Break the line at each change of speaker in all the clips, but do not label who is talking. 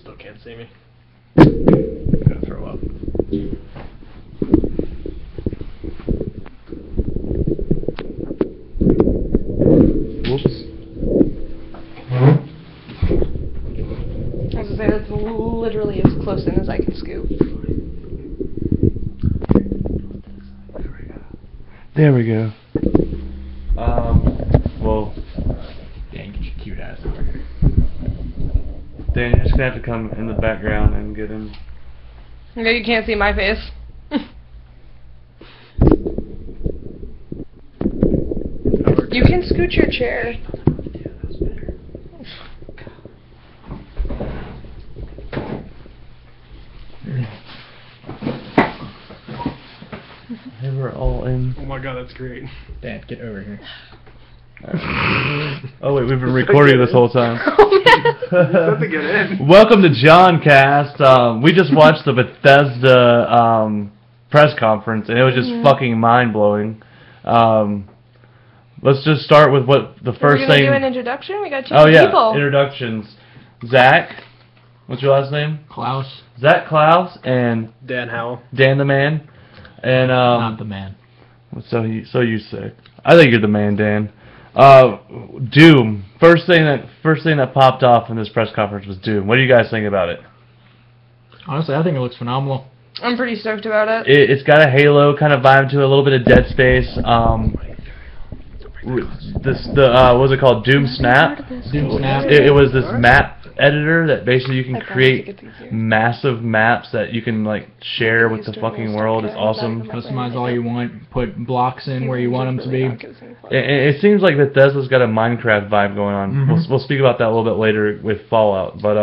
Still can't see me. I'm gonna throw up.
Whoops.
I was gonna say that's literally as close in as I can scoop.
There we go. Well,
Dan, get your cute ass over here.
Dan, you're just gonna have to come in the background and get him.
No, you can't see my face. You can scoot your chair.
They were all in.
Oh my god, that's great.
Dan, get over here.
Oh wait, we've been recording this whole time.
Let me get in.
Welcome to John Cast. We just watched the Bethesda press conference, and it was just fucking mind blowing. Let's just start with what the first
We're
thing.
gonna do an introduction. We got two
Oh
people.
yeah, introductions. Zach, what's your last name?
Clouse.
Zach Clouse and
Dan Howell.
Dan the Man. And
Not the man.
So you say. I think you're the man, Dan. Doom. First thing that popped off in this press conference was Doom. What do you guys think about it?
Honestly, I think it looks phenomenal.
I'm pretty stoked about it.
It's got a Halo kind of vibe to it, a little bit of Dead Space. What was it called? Doom Snap.
Doom Snap.
It was this map editor that basically you can create massive maps that you can like share with the fucking world. It's awesome.
Customize all you want. Put blocks in where you want them to be.
It seems like Bethesda's got a Minecraft vibe going on.
Mm-hmm.
We'll speak about that a little bit later with Fallout. But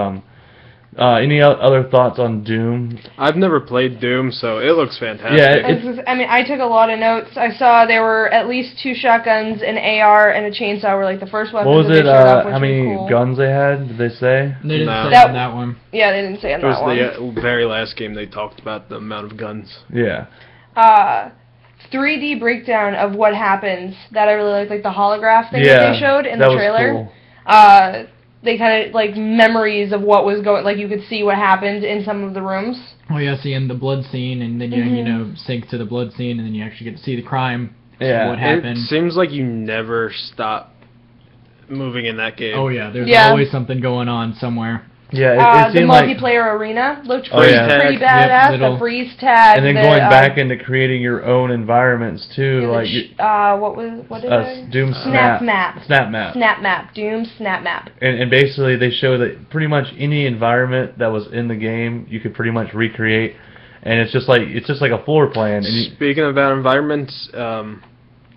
any other thoughts on Doom?
I've never played Doom, so it looks fantastic.
Yeah,
I took a lot of notes. I saw there were at least 2 shotguns, an AR, and a chainsaw were like the first weapons.
What was
that
it?
they showed off, which
How
was
many
cool.
guns they had? Did they say?
They didn't
No.
say on that one.
Yeah, they didn't say on
It was
that one.
the very last game they talked about the amount of guns.
Yeah.
3D breakdown of what happens that I really liked, like the holograph thing that
Yeah,
they showed in
that
the
was
trailer.
cool.
They kind of like memories of what was going, like you could see what happened in some of the rooms.
Oh yeah, seeing the blood scene, and then you sync to the blood scene, and then you actually get to see the crime.
Yeah.
What happened?
It seems like you never stop moving in that game.
Oh yeah, there's
Yeah.
always something going on somewhere.
Yeah, it
The
seemed like.
multiplayer arena looked
Oh,
pretty,
yeah.
pretty
Yep,
badass.
little-
The freeze tag.
And then
the,
going back into creating your own environments too, like
what did I?
Doom
Snap map.
Snap map.
Snap map. Doom snap map.
And basically they show that pretty much any environment that was in the game you could pretty much recreate, and it's just like a floor plan. And
Speaking of that environments,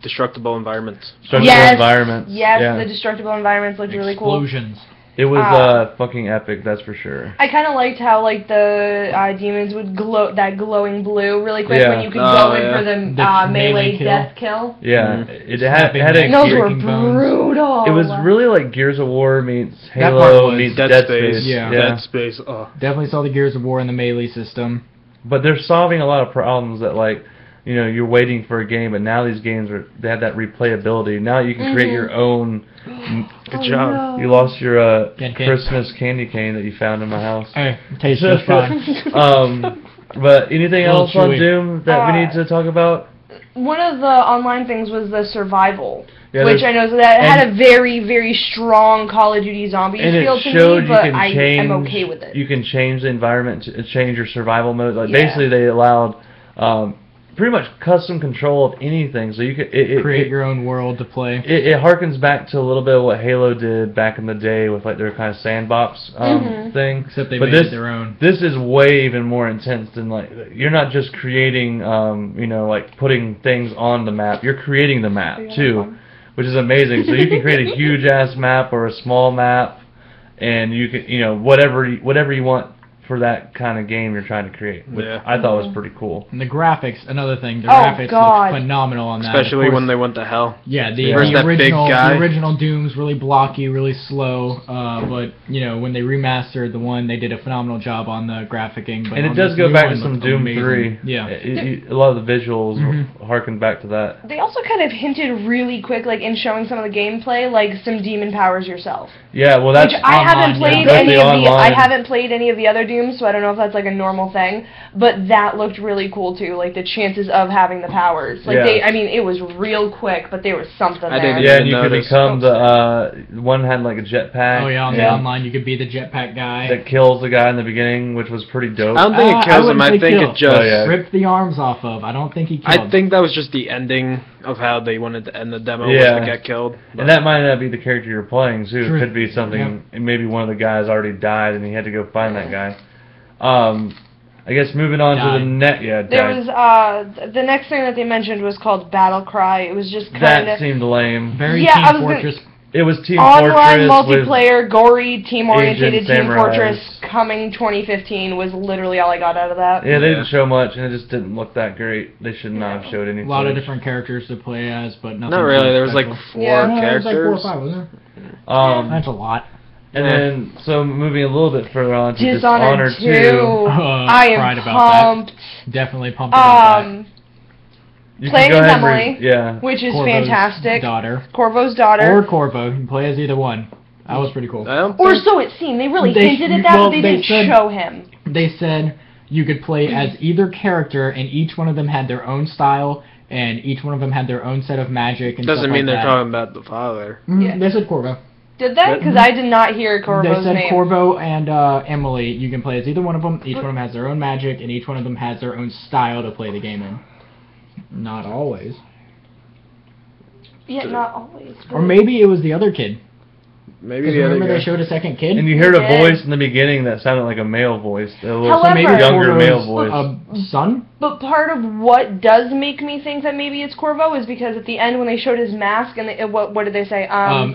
destructible environments.
environments.
Yes,
yeah.
the destructible environments looked really cool.
Explosions.
It was fucking epic, that's for sure.
I kind of liked how like the demons would glow that glowing blue really quick
Yeah.
when you could go in
yeah.
for the
The
melee
melee kill.
death kill.
Yeah, it had
Snapping
a.
And those were
Breaking bones.
brutal.
It was really like Gears of War meets
That part
Halo
was
meets
Dead
Dead
Space.
Space.
Yeah.
Dead Space. Oh.
Definitely saw the Gears of War in the melee system.
But they're solving a lot of problems that like, you're waiting for a game, but now these games they have that replayability. Now you can create your own.
Good job.
No.
You lost your
Candy cane.
Christmas candy cane that you found in my house.
Hey, tastes just fine.
But anything
Little
else on
chewy.
Doom that we need to talk about?
One of the online things was the survival,
Yeah,
which
there's-
I know that had a very, very strong Call of Duty Zombies
And
feel
it
to
showed
me,
you
but
can
I
change.
am okay with it.
You can change the environment, change your survival mode. Like
Yeah.
basically, they allowed pretty much custom control of anything. So you could
Create your own world to play.
It harkens back to a little bit of what Halo did back in the day with like their kind of sandbox thing.
Except they
But
made
this,
it their own.
This is way even more intense than like you're not just creating, like putting things on the map. You're creating the map too, which is amazing. So you can create a huge ass map or a small map, and you can whatever you want for that kind of game you're trying to create, which I thought was pretty cool.
And the graphics, another thing, the
Oh,
graphics
God.
look phenomenal on that.
Especially
Of course,
when they went to hell.
Yeah,
Where's that big guy?
the original Doom's really blocky, really slow. But when they remastered the one, they did a phenomenal job on the graphicing. But
And it
on
does
this
go
new
back to
one
some
looked
Doom
amazing.
3.
Yeah.
A lot of the visuals harken back to that.
They also kind of hinted really quick, like in showing some of the gameplay, like some demon powers yourself.
Yeah, well that's
Which I haven't
online,
played
yeah.
any
That's
of
the
I
online.
haven't played any of the other Dooms, so I don't know if that's like a normal thing. But that looked really cool too, like the chances of having the powers. Like
Yeah.
it was real quick, but there was something
I
there.
didn't
yeah,
even
and you could
notice.
become the one had like a jetpack.
Oh yeah, on the
Yeah.
online, you could be the jetpack guy.
that kills the guy in the beginning, which was pretty dope.
I don't think it kills him.
wouldn't
I
say
think
kill.
it just.
Oh, yeah.
Rip the arms off of. I don't think he killed.
I think that was just the ending of how they wanted to end the demo.
Yeah.
Was to get killed.
And that might not be the character you're playing too.
True.
It could be something. Maybe one of the guys already died, and he had to go find that guy. I guess moving on to the
Died.
net. Yeah,
There
died.
was the next thing that they mentioned was called Battle Cry. It was just kind
That
of
seemed lame.
Very
Yeah, I
Team
was gonna-
Fortress.
It was Team
online
Fortress
multiplayer, gory, team-oriented
Agent
Team
Samurais.
Fortress coming 2015 was literally all I got out of that.
Yeah, they didn't show much, and it just didn't look that great. They should not have showed
A
anything.
lot of different characters to play as, but nothing.
Not really.
too
There was like
special.
4
Yeah.
No, there was like 4 or
characters.
5, wasn't there?
Um,
That's a lot.
and then so moving a little bit further on to
Dishonored 2.
2.
I
cried
am
about
pumped.
that. Definitely pumped about that.
You
Playing
can go
as
ahead and
Emily.
yeah.
Which is
Corvo's
fantastic.
daughter.
Corvo's daughter.
Or Corvo. You can play as either one. That was pretty cool.
I don't
Or
think-
so it seemed. They really
They-
hinted at that,
well,
but they
they
didn't
said-
show him.
They said you could play as either character, and each one of them had their own style, and each one of them had their own set of magic and
doesn't
stuff
mean
like
they're
that.
talking about the father.
Yeah.
They said Corvo.
Did they? Because I did not hear Corvo's
They said
name.
Corvo and Emily. You can play as either one of them. Each one of them has their own magic, and each one of them has their own style to play the game in. Not always.
Yeah, not always.
Or maybe it was the other kid.
Maybe
Because
the other
remember
guy.
they showed a second kid?
And you heard
They
a
did.
voice in the beginning that sounded like a male voice. A little
However-
maybe
younger
Corvo's,
male voice.
Son?
But part of what does make me think that maybe it's Corvo is because at the end when they showed his mask and what did they say?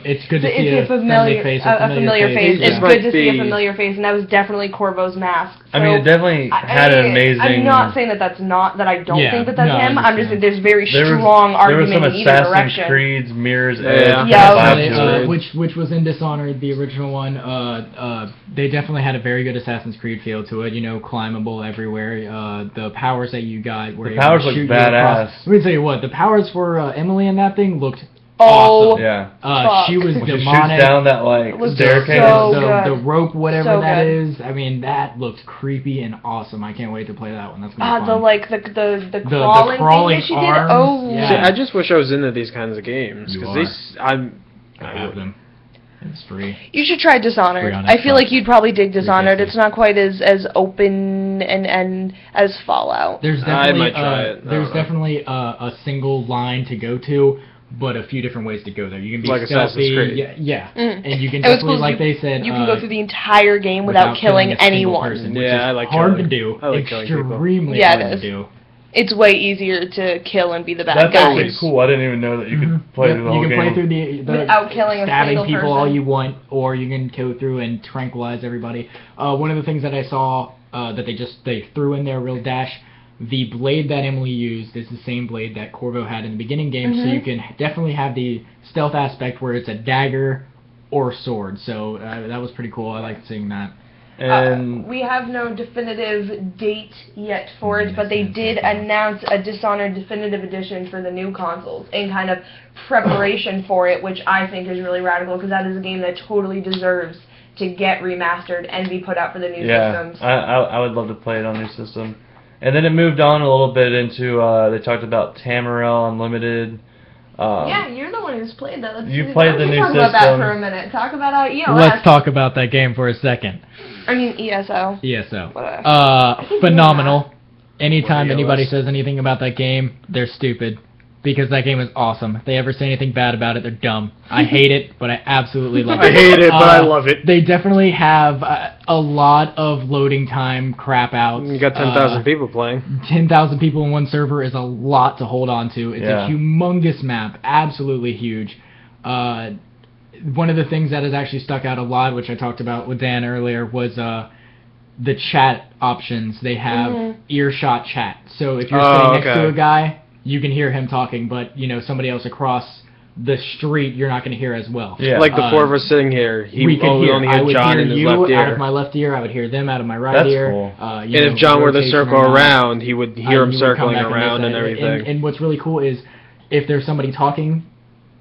It's good to
it's
see a
familiar
face.
a familiar face.
It
It's
might
good to see a
be-
familiar face, and that was definitely Corvo's mask.
I mean, it definitely had an amazing.
I'm not saying that that's not that I don't
Yeah,
think that that's
no, I
him. I'm just
understand.
saying there's very
There was-
strong
there was
argument
some
in either
Assassin's
direction.
Creed's Mirror's
Yeah.
Edge
Yeah,
vibe
okay.
to it.
Which was in Dishonored, the original one. They definitely had a very good Assassin's Creed feel to it. Climbable everywhere. The powers that you got were
The
able
powers
to
look
shoot you
badass.
across. Let me tell you what, the powers for Emily in that thing looked
Oh,
awesome.
Yeah.
She was
When she shoots
demonic.
down that like
It looks
staircase.
so
the
good.
rope, whatever
So
that
good.
is. I mean, that looked creepy and awesome. I can't wait to play that one. That's gonna be
the
fun.
like the crawling,
crawling
thing that she did.
arms,
Oh,
yeah.
See, I just wish I was into these kinds of games
You
because
are.
these I'm.
I have them. It's free.
You should try Dishonored.
Free on
I feel
Xbox.
like you'd probably dig Dishonored.
$3.50.
It's not quite as open and as Fallout.
There's
I
definitely
might try it. I
there's
don't know.
definitely a single line to go to, but a few different ways to go there. You can be
Like Assassin's
stealthy,
Creed.
yeah,
Mm.
and you can
It was
definitely,
cool,
like they said,
You can go through the entire game without killing
a single
anyone.
person, which
Yeah,
is
I like
hard
killing.
to do.
I like killing people.
Extremely
Yeah, it
hard
is.
to do.
It's way easier to kill and be the bad
That's
guy.
actually cool. I didn't even know that you could play
Yep,
through the whole
you can
game.
play through the
Without killing a
stabbing
single
people all
person.
you want, or you can go through and tranquilize everybody. One of the things that I saw that they threw in there real dash, the blade that Emily used is the same blade that Corvo had in the beginning game, so you can definitely have the stealth aspect where it's a dagger or sword. So that was pretty cool. I liked seeing that.
And
We have no definitive date yet for it, but they did announce a Dishonored Definitive Edition for the new consoles in kind of preparation for it, which I think is really radical because that is a game that totally deserves to get remastered and be put out for the new systems.
I would love to play it on new system. And then it moved on a little bit into they talked about Tamriel Unlimited.
Yeah, you're the one who's played that. Let's
You played the new
talk about that
system.
for a minute. Talk about EOS.
Let's talk about that game for a second.
I mean ESO.
ESO.
Whatever. think
Phenomenal. Anytime
Or
anybody
EOS.
says anything about that game, they're stupid. Because that game is awesome. If they ever say anything bad about it, they're dumb. I hate it, but I absolutely love it.
I hate it, but I love it.
They definitely have a lot of loading time crap out.
You got 10,000 people playing.
10,000 people in one server is a lot to hold on to. It's
Yeah.
a humongous map, absolutely huge. One of the things that has actually stuck out a lot, which I talked about with Dan earlier, was the chat options, they have earshot chat. So if you're
Oh,
sitting next to
okay.
a guy, you can hear him talking, but somebody else across the street, you're not going to hear as well.
Yeah.
Like the four of us sitting here,
we could hear.
only
I
hear
would
John
hear
in his
you
left
out of
ear.
my left ear. I would hear them out of my right
That's
ear.
cool.
And if John were to
rotation
circle
or not,
around, he would hear him
you would come
circling
back and
around
listen.
and everything.
And what's really cool is if there's somebody talking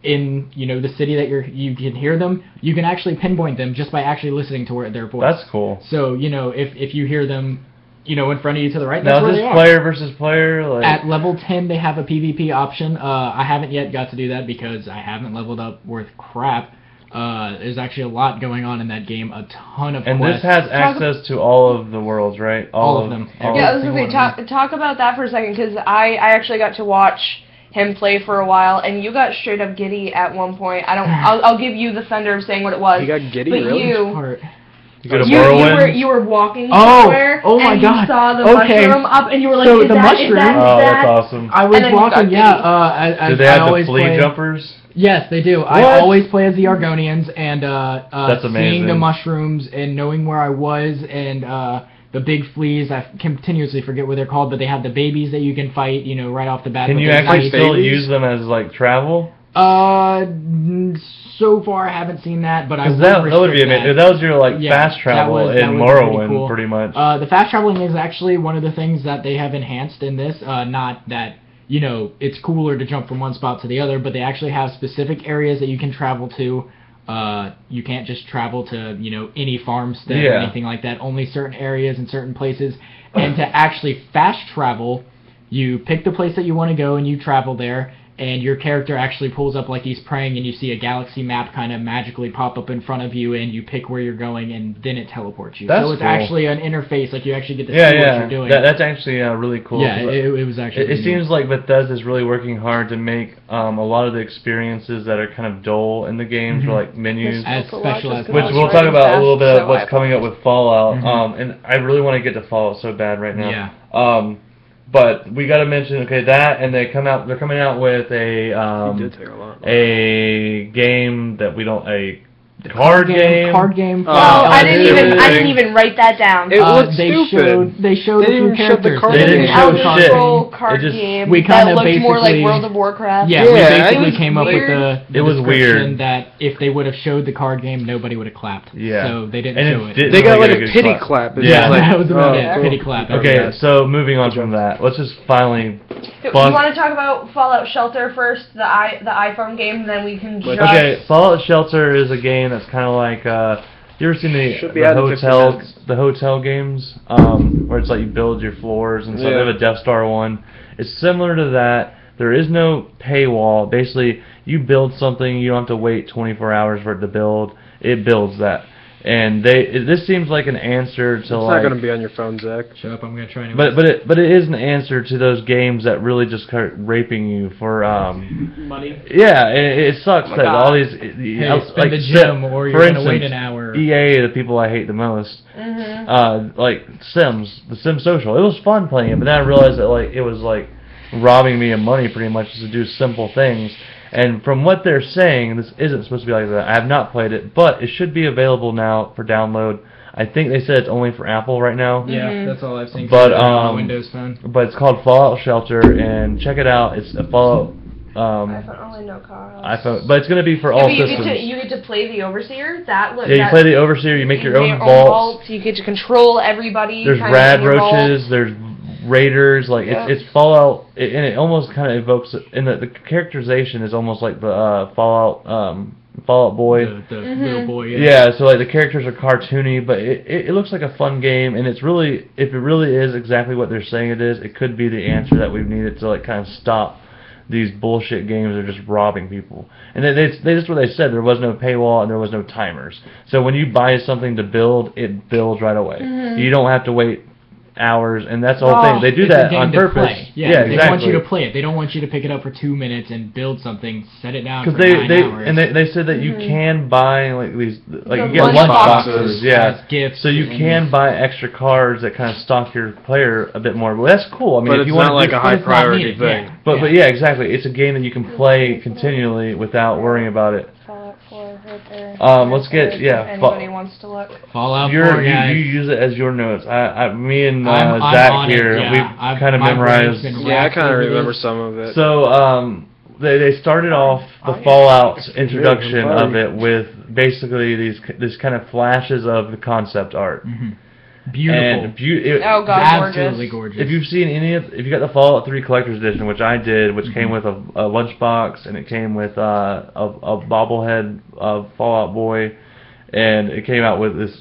in the city that you can hear them, you can actually pinpoint them just by actually listening to their voice.
That's cool.
So if you hear them in front of you to the right,
Now
that's where
is
they
this
are.
player versus player? Like,
At level 10, they have a PvP option. I haven't yet got to do that because I haven't leveled up worth crap. There's actually a lot going on in that game, a ton of
and
quests.
this has access to all of the worlds, right?
All of them.
all
Yeah, I
of
was
them.
gonna say, talk about that for a second, because I actually got to watch him play for a while, and you got straight up giddy at one point. I'll give you the thunder of saying what it was.
He got giddy,
but
really?
You go to Morrowind?
you were walking
Oh!
somewhere,
Oh my
and
God.
you saw the
Okay.
mushroom up, and you were like,
So
is
the
that,
mushroom-
is that, is
Oh,
that?
that's awesome.
I was
And then you got
walking,
giddy.
as
Do they
I
have the
always
flea
play.
jumpers?
Yes, they do.
What?
I always play as the Argonians, and
That's
seeing
amazing.
the mushrooms and knowing where I was, and the big fleas, I continuously forget what they're called, but they have the babies that you can fight, right off the bat.
Can
with
you
those
actually
nice-
still
babies?
use them as like travel?
So far I haven't seen that, but I
Because
would
that would be
restrict
amazing.
that.
That was your like
Yeah,
fast travel
that
in
would be pretty
Morrowind,
cool.
pretty much.
The fast traveling is actually one of the things that they have enhanced in this. Not that it's cooler to jump from one spot to the other, but they actually have specific areas that you can travel to. You can't just travel to any farmstead or
Yeah.
anything like that. Only certain areas and certain places. And to actually fast travel, you pick the place that you want to go and you travel there. And your character actually pulls up like he's praying, and you see a galaxy map kind of magically pop up in front of you, and you pick where you're going, and then it teleports you.
That's
so it's
cool.
actually an interface, like you actually get to
Yeah,
see what
yeah.
you're doing.
That's actually really cool.
Yeah, it was actually.
It seems like Bethesda's really working hard to make a lot of the experiences that are kind of dull in the games, for like menus,
as specialized.
which we'll talk about a little bit of what's coming up with Fallout. And I really want to get to Fallout so bad right now.
Yeah.
But we got to mention that, and they're coming out with a
He did take a lot.
a game that we don't card game.
Card game.
Oh, I
it
didn't even write that down.
It looked
they
stupid.
They showed
They
a few
didn't show the
characters.
card
They
game.
didn't show
Elder
shit.
Scroll card
It just-
game
we
that
kinda
looked more like
basically-
World of Warcraft.
Yeah,
Yeah,
we
it
basically
was
came up with
weird.
the
It was
description
weird.
that if they would have showed the card game, nobody would have clapped.
Yeah.
So they didn't
And
show it.
didn't
They got
really
like
get
a
good
pity clap. It's
Yeah.
just like,
that was about
oh,
it.
cool.
Pity clap.
Okay, so moving on from that, let's just finally.
You want to talk about Fallout Shelter first, the iPhone game, and then we can just...
Okay, Fallout Shelter is a game that's kind of like you ever seen
Should be out in 15 minutes.
the hotel games where it's like you build your floors and stuff. They
Yeah.
have a Death Star one. It's similar to that. There is no paywall. Basically, you build something, you don't have to wait 24 hours for it to build. It builds that. And this seems like an answer to
It's
like.
not going to be on your phone, Zach.
Shut up! I'm gonna try anyway.
But it is an answer to those games that really just start raping you for
money.
Yeah, it sucks that all these
Hey, spend the gym, or you're
for
gonna wait
instance,
an hour.
EA, the people I hate the most, like Sims, the Sims Social. It was fun playing it, but then I realized that like it was like robbing me of money pretty much just to do simple things. And from what they're saying, this isn't supposed to be like that. I have not played it, but it should be available now for download. I think they said it's only for Apple right now.
Yeah, that's all I've seen.
But
on the Windows phone.
But it's called Fallout Shelter, and check it out. It's a Fallout
iPhone only, no cars.
iPhone, but it's gonna be for all
you
systems.
get to play the Overseer.
Yeah, you play the Overseer. You make your own vaults.
You get to control everybody.
There's
kind of
rad
in your vault.
roaches. There's raiders. Like
Yeah.
it's Fallout, and it almost kind of evokes. And the characterization is almost like the Fallout Boy.
The little boy.
Yeah, so like the characters are cartoony, but it looks like a fun game, and it's really, if it really is exactly what they're saying it is, it could be the answer that we've needed to like kind of stop these bullshit games that are just robbing people. And that's what they said. There was no paywall and there was no timers. So when you buy something to build, it builds right away. You don't have to wait hours, and that's the whole thing. They do
It's a
that
game
on
to
purpose.
play. Yeah,
exactly.
They want you to play it. They don't want you to pick it up for 2 minutes and build something, set it down for
Because
9 hours.
they said that you can buy like these, like
The
you get
lunch
lunch
boxes.
boxes, yeah.
As gifts.
So you can buy extra cards that kind of stock your player a bit more. Well, that's cool. I mean,
But
if
it's
you want
not like a high
it's not
priority
needed,
thing.
yeah.
but yeah, exactly. It's a game that you can play continually without worrying about it.
Fallout 4. right there.
Let's get
If
yeah.
anybody wants to look.
Fallout 4,
You
guys.
use it as your notes. Me and
I'm
Zach
on it,
here,
yeah.
we've kind of
my brain's
memorized.
been
Yeah, I
racked
kind of
over
remember
this.
some of it.
So they started off the Fallout introduction of it with basically these kind of flashes of the concept art.
Beautiful.
And
Oh god,
Absolutely
gorgeous.
gorgeous.
if you've seen if you got the Fallout 3 Collector's Edition, which I did, which came with a lunchbox, and it came with a bobblehead of Fallout Boy, and it came out with this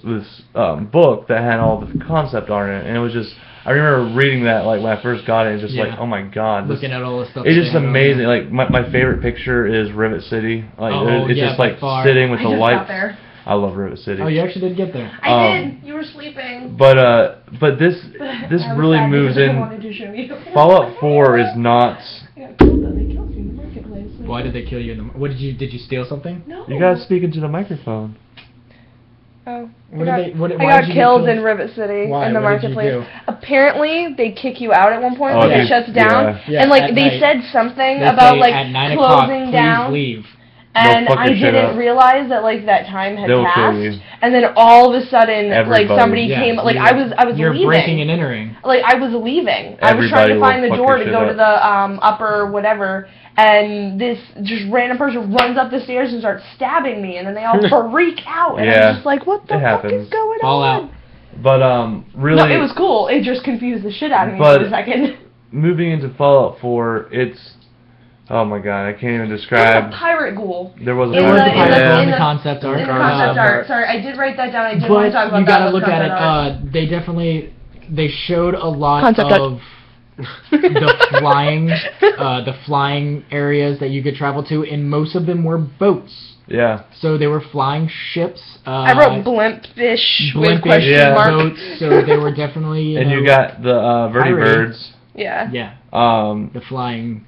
book that had all the concept art in it, and it was just, I remember reading that like when I first got it, and just like, oh my god,
looking at all this stuff.
it's just amazing. Like my favorite picture is Rivet City. Like it's just like sitting with the lights. I love Rivet City.
Oh, you actually did get there.
I did. You were sleeping.
But this really moves in. Fallout 4 is not.
Why did they kill you? What did you steal something?
No.
You guys speaking to the microphone.
Oh.
I
I got killed in Rivet City in the marketplace. Apparently, they kick you out at one point when it shuts down, and like they said something about like
at 9
closing down.
Please leave.
And I didn't realize that like that time had
They'll
passed,
kill you.
and then all of a sudden,
Everybody.
like somebody came. Like I was
You're
leaving.
breaking and entering.
Like I was leaving. I was trying to find the door to go to the upper whatever, and this just random person runs up the stairs and starts stabbing me, and then they all freak out, and I'm just like, what the fuck is going on?
But really,
no, it was cool. It just confused the shit out of me for a second.
Moving into Fallout 4, it's. Oh my god, I can't even describe.
There was a pirate ghoul.
There was a
in
pirate
the concept art.
In the concept art. Sorry, I did write that down. I did want to talk about
you
that.
gotta look at it. They showed a lot of the flying areas that you could travel to, and most of them were boats.
Yeah.
So they were flying ships.
I wrote blimp-ish with question mark.
Boats, so they were definitely.
And you got the vertibirds.
Yeah.
Yeah.
The
flying.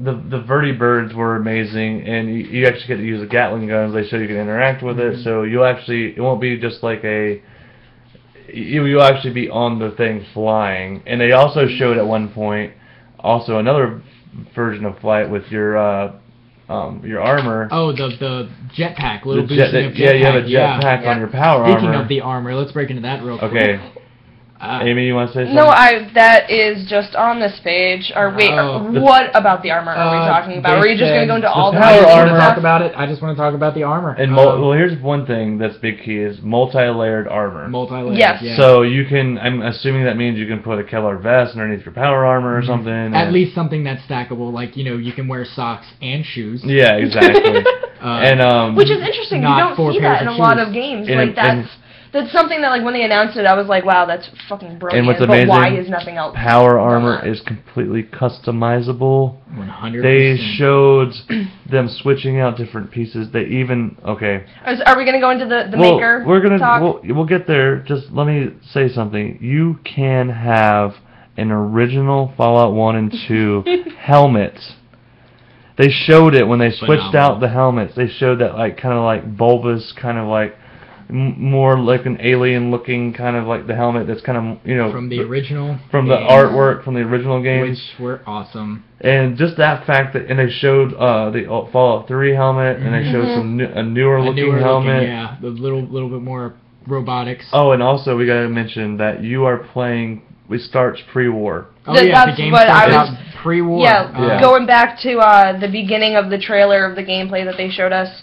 The vertibirds were amazing, and you actually get to use the Gatling guns. They show you can interact with it, so you'll actually, it won't be just like you'll actually be on the thing flying. And they also showed at one point also another version of flight with your armor.
Oh, the jetpack, little boosting of jetpack.
Yeah, you have a jetpack on your power armor.
Speaking of the armor, let's break into that real quick.
Okay. Amy, you want to say something?
No, that is just on this page. Or wait, what about the armor are we talking about? Are you just going to go into all the
power armor?
Talk about it. I just want to talk about the armor.
And well, here's one thing that's big key is multi-layered armor.
Multi-layered.
Yes.
Yeah.
So you can. I'm assuming that means you can put a Kevlar vest underneath your power armor or something.
At least something that's stackable, like you can wear socks and shoes.
Yeah, exactly. And
which is interesting. You don't see that in a lot of games. Like that's something that, like, when they announced it, I was like, wow, that's fucking brilliant.
And what's amazing,
but why is nothing else?
Power armor is completely customizable.
100%.
They showed them switching out different pieces. They even Are
we gonna go into the maker?
We're gonna
talk?
we'll get there. Just let me say something. You can have an original Fallout 1 and 2 helmet. They showed it when they switched out the helmets. They showed that kind of like bulbous, kind of like more like an alien looking kind of like the helmet that's kind of
from the original
the artwork from the original games,
which were awesome.
And just that fact that they showed the Fallout 3 helmet, and they showed a newer looking helmet.
The little bit more robotics.
Oh, and also we gotta mention that you are playing. It starts pre-war.
Oh yeah, the game starts out pre-war.
Yeah, going back to the beginning of the trailer of the gameplay that they showed us.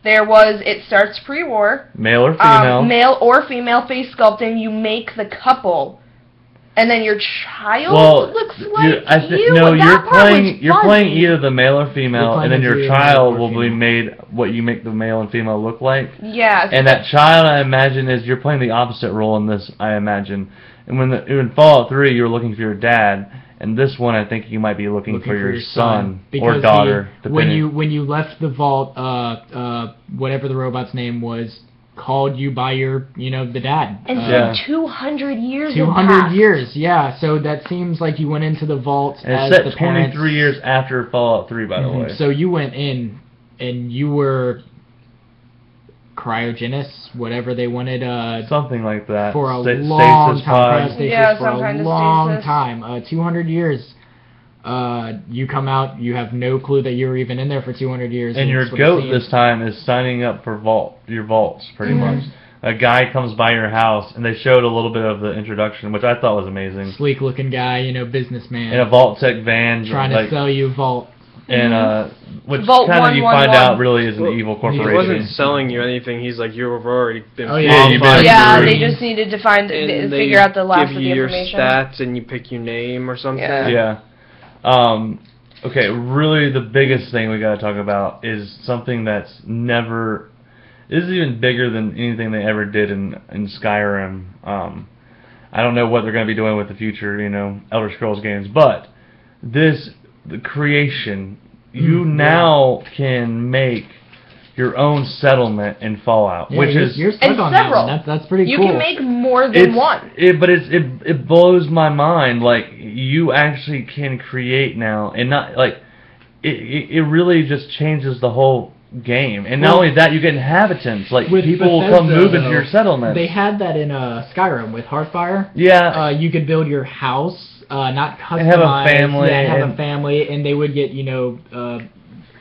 It starts pre-war.
Male or female.
Male or female face sculpting. You make the couple. And then your child looks like you.
No, you're playing either the male or female, and then your child will be made what you make the male and female look like.
Yeah.
And that child, I imagine, you're playing the opposite role in this, I imagine. And in Fallout 3, you were looking for your dad. And this one, I think you might be looking for your son or daughter.
When you left the vault, whatever the robot's name was, called you by your, the dad.
And 200 years.
200 years, yeah. So that seems like you went into the vault as
the parents.
It's set
23 years after Fallout 3, by the way.
So you went in, and you were cryogenis, whatever they wanted,
something like that,
for a long time.
Yeah, some kind of
long
stasis.
time. 200 years. You come out, you have no clue that you were even in there for 200 years.
And your goat this time is signing up for your vaults, pretty much. A guy comes by your house, and they showed a little bit of the introduction, which I thought was amazing.
Sleek-looking guy, businessman.
In a Vault Tech van.
Trying to sell you Vault.
And, which
Vault
kind of you find
111.
out really is an evil corporation.
He wasn't selling you anything. He's like, you've already been
they just needed to figure out the last of the
give you
information.
your stats, and you pick your name or something.
Yeah. Okay, really the biggest thing we got to talk about is something that's never... This is even bigger than anything they ever did in Skyrim. I don't know what they're going to be doing with the future, Elder Scrolls games, but the creation, you now can make your own settlement in Fallout, which is
you're stuck on
several.
That one. That's pretty
You
cool.
can make more than one.
But it blows my mind. Like, you actually can create now, and not like it really just changes the whole game. And not only that, you get inhabitants. Like, people will come move into your settlement.
They had that in Skyrim with Hearthfire.
Yeah.
You could build your house, not customize.
And have a family.
Have a family, and they would get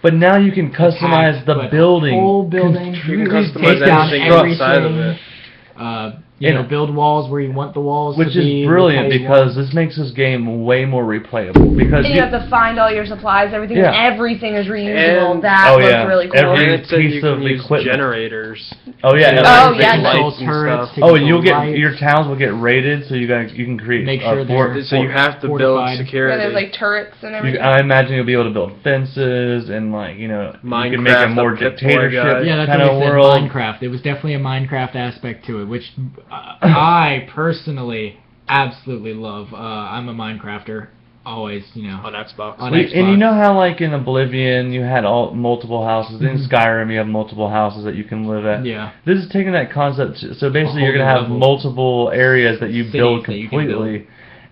but now you can customize the building.
Whole building.
You can customize
take down
anything outside of it.
Build walls where you want the walls
which
to be.
Is brilliant because this makes this game way more replayable. Because
and you have to find all your supplies, everything.
Yeah.
Everything is reusable.
And,
that looks really cool.
Every
and
piece of
use
equipment.
Generators.
Oh yeah.
Lights and
turrets.
stuff.
And you'll get your towns will get raided, so you can create.
Make sure
so you have to build security.
Yeah, there's like turrets and everything.
I imagine you'll be able to build fences and you can make a more dictatorship
that's
kind
what
of
we said,
world.
Minecraft. It was definitely a Minecraft aspect to it, which I personally absolutely love. I'm a Minecrafter. Always,
on Xbox.
And you know how, like, in Oblivion, you had multiple houses. In Skyrim, you have multiple houses that you can live at.
Yeah.
This is taking that concept. So basically, you're going to have multiple areas that you build completely,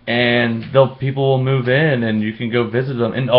and people will move in, and you can go visit them. And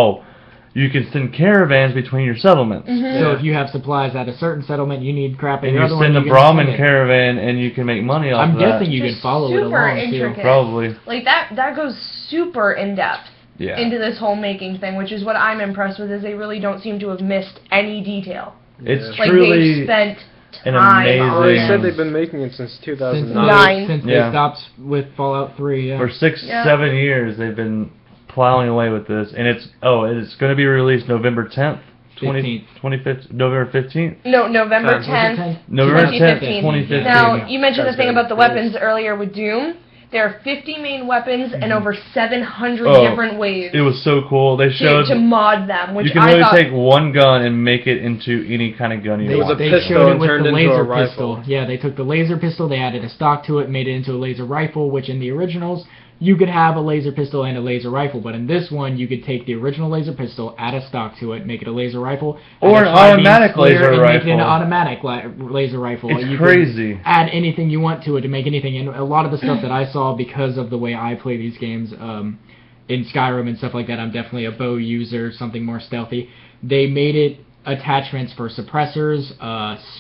you can send caravans between your settlements.
So if you have supplies at a certain settlement, you need crap at
and
the other one.
You send a Brahmin caravan, and you can make money off of that.
I'm guessing you can follow it along too.
Probably.
Like that goes super in depth into this whole making thing, which is what I'm impressed with. Is they really don't seem to have missed any detail.
It's
like
truly
they've spent
an amazing.
Well, they said they've been making it since 2009.
Since they stopped with Fallout 3. Yeah.
For 7 years, they've been plowing away with this, and it's going to be released November 10th, 25th, November 15th.
No, November 10th,
November 10th,
2015. Now, you mentioned the thing about the weapons earlier with Doom. There are 50 main weapons and over 700 different ways.
It was so cool. They showed
to mod them, which
you can really take one gun and make it into any kind of gun you want.
They showed it with the laser pistol. Yeah, they took the laser pistol, they added a stock to it, made it into a laser rifle, which in the originals you could have a laser pistol and a laser rifle, but in this one you could take the original laser pistol, add a stock to it, make it a laser rifle,
or an automatic laser rifle.
Make it an automatic laser rifle.
It's crazy.
Add anything you want to it to make anything, and a lot of the stuff that I saw because of the way I play these games in Skyrim and stuff like that, I'm definitely a bow user, something more stealthy. They made it attachments for suppressors,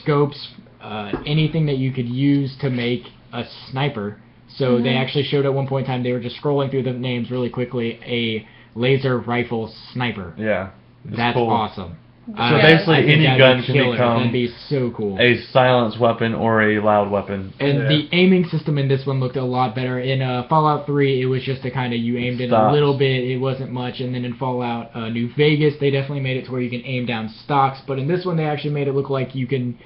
scopes, anything that you could use to make a sniper. So they actually showed at one point in time, they were just scrolling through the names really quickly, a laser rifle sniper.
Yeah.
That's cool. Awesome.
So basically any gun can become
that'd be so cool.
A silenced weapon or a loud weapon.
And the aiming system in this one looked a lot better. In Fallout 3, it was just a kind of, you aimed it a little bit, it wasn't much. And then in Fallout New Vegas, they definitely made it to where you can aim down stocks. But in this one, they actually made it look like you can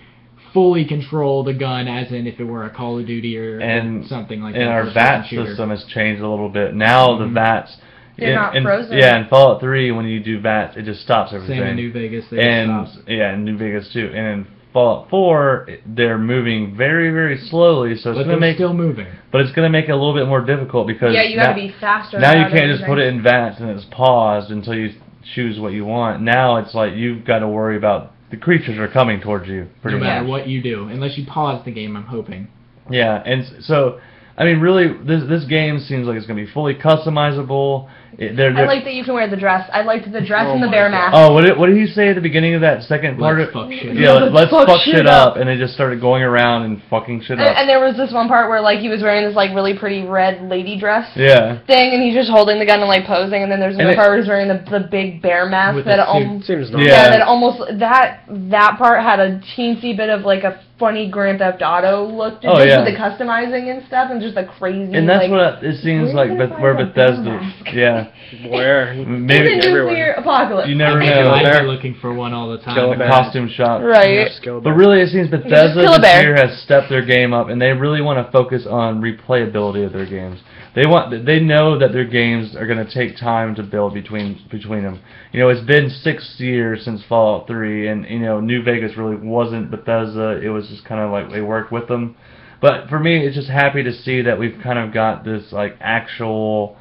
fully control the gun, as in if it were a Call of Duty or something like that.
And our VAT system has changed a little bit. Now the VATs...
They're not frozen.
Yeah, in Fallout 3, when you do VATs, it just stops everything.
Same in New Vegas.
Yeah, in New Vegas too. And in Fallout 4, they're moving very, very slowly, so it's going to
still moving.
But it's going to make it a little bit more difficult because
you got to be faster.
Now you can't just put it in VATs and it's paused until you choose what you want. Now it's like you've got to worry about the creatures are coming towards you.
No matter what you do, unless you pause the game, I'm hoping.
Yeah, and so I mean, really, this game seems like it's going to be fully customizable.
I like that you can wear the dress. I liked the dress and the bear mask.
Oh, what did he say at the beginning of that second part?
Let's fuck shit
Yeah,
up.
let's fuck shit up, and they just started going around and fucking shit up.
And there was this one part where like he was wearing this like really pretty red lady dress
Yeah.
thing, and he's just holding the gun and like posing. And then there's another part where he's wearing the big bear mask
With
that
the suit.
almost
Seems normal.
Yeah.
that almost that part had a teensy bit of like a funny Grand Theft Auto look to
Oh,
just
yeah.
with the customizing and stuff, and just the crazy.
And that's
like,
what it seems like where Bethesda. Yeah.
Where?
Maybe
in a nuclear apocalypse.
you never
I
know.
might
bear.
be looking for one all the time.
Kill a
The
bear.
costume shop.
Right.
But really, it seems Bethesda
kill a
this
bear.
year has stepped their game up, and they really want to focus on replayability of their games. They know that their games are going to take time to build between them. You know, it's been 6 years since Fallout 3, and you know, New Vegas really wasn't Bethesda. It was just kind of like they worked with them. But for me, it's just happy to see that we've kind of got this like actual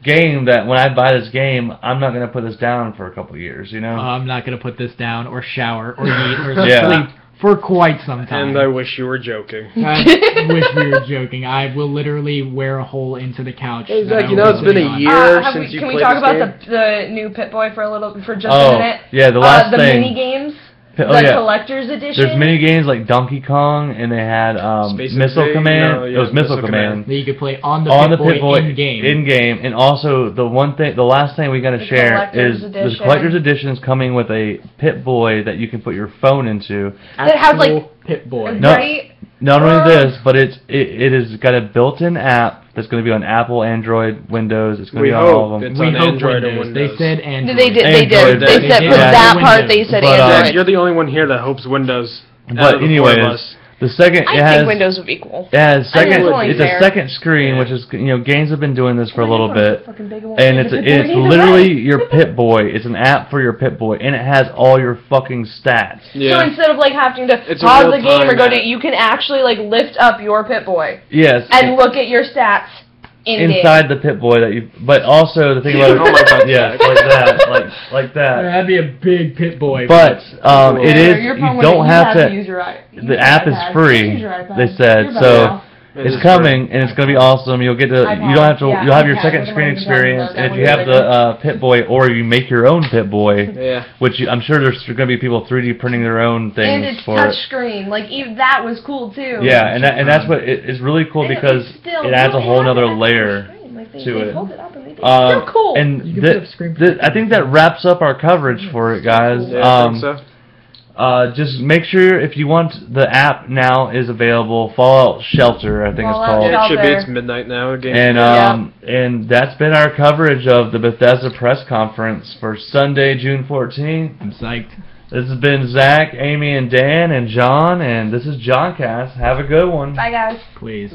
game that when I buy this game, I'm not going to put this down for a couple of years. You know.
I'm not going to put this down or shower or eat or
Yeah.
sleep for quite some time.
And I wish you were joking.
I wish we were joking. I will literally wear a hole into the couch.
Hey,
that
Zach,
I
you
will
know
be
it's been
sitting
a
on.
year
Have
since you
can we
played
talk
this
about
game?
the new Pit-Boy for just a
Oh,
minute?
yeah, the last
the
thing.
mini games.
Oh,
The
yeah.
collector's edition.
There's mini games like Donkey Kong, and they had
Space
Missile
Invade?
Command.
No,
It
yeah,
was Missile
Missile
Command.
That you could play on the
On the
Pip-Boy
Pip-Boy
in game.
and also the last thing we got to
The
share
collector's
is
edition.
the collector's edition is coming with a Pip-Boy that you can put your phone into.
That has, like,
Actual Pip-Boy.
No.
Right?
Not only this, but it has got a built-in app that's going to be on Apple, Android, Windows. It's going to
We
be on all of
hope
them.
it's
We
on
hope
Android
Windows.
and
They
Windows.
said Android.
They did.
Android,
They said
they
for
did.
that
Yeah.
part they said
But,
Android.
Zach, you're the only one here that hopes Windows. out
But
of the four of
anyways,
us.
the second
I
it has
think Windows would be cool.
it has
I think
second.
it's only
It's
fair.
a second screen, which is games have been doing this for a little bit.
Fucking big one.
And it's literally your Pip-Boy. It's an app for your Pip-Boy, and it has all your fucking stats.
Yeah.
So instead of like having to
It's a
pause the
real-time
game or go to,
app.
you can actually like lift up your Pip-Boy
Yes.
and look at your stats
inside the Pip-Boy that you. But also the thing about it,
Oh my God,
yeah,
Zach.
like that, like that.
That'd be a big Pip-Boy.
But it is.
Your
You
phone
don't
wouldn't
have to.
use your use
The
your
app is
iPad.
free.
Use your iPad.
They said
You're better
so.
now.
It
It's
is
coming, and it's gonna be awesome. You'll get to. You don't have to.
Yeah,
You'll have your
iPad.
second
What am
screen
I even talking
experience,
about?
and if
That
you
would
have
be
the Pip-Boy, or you make your own Pip-Boy,
Yeah.
which I'm sure there's gonna be people 3D printing their own
And
things
it's
for
touch
it.
screen. Like even that was cool too.
Yeah, and that's what it's really cool
And
because
it's still-
it adds a
they
whole
have
nother
it as a
layer.
screen. Like,
to
they
it.
hold it up and it's still cool.
And
You can put up screen
I think that wraps up our coverage for it, guys.
Yeah, I think so.
Just make sure if you want, the app now is available. Fallout Shelter, I think it's
Fallout
called.
Yeah, it should be.
there.
It's midnight now. Game.
And that's been our coverage of the Bethesda press conference for Sunday, June 14th.
I'm psyched.
This has been Zach, Amie, and Dan, and John, and this is John Cast. Have a good one.
Bye guys.
Please.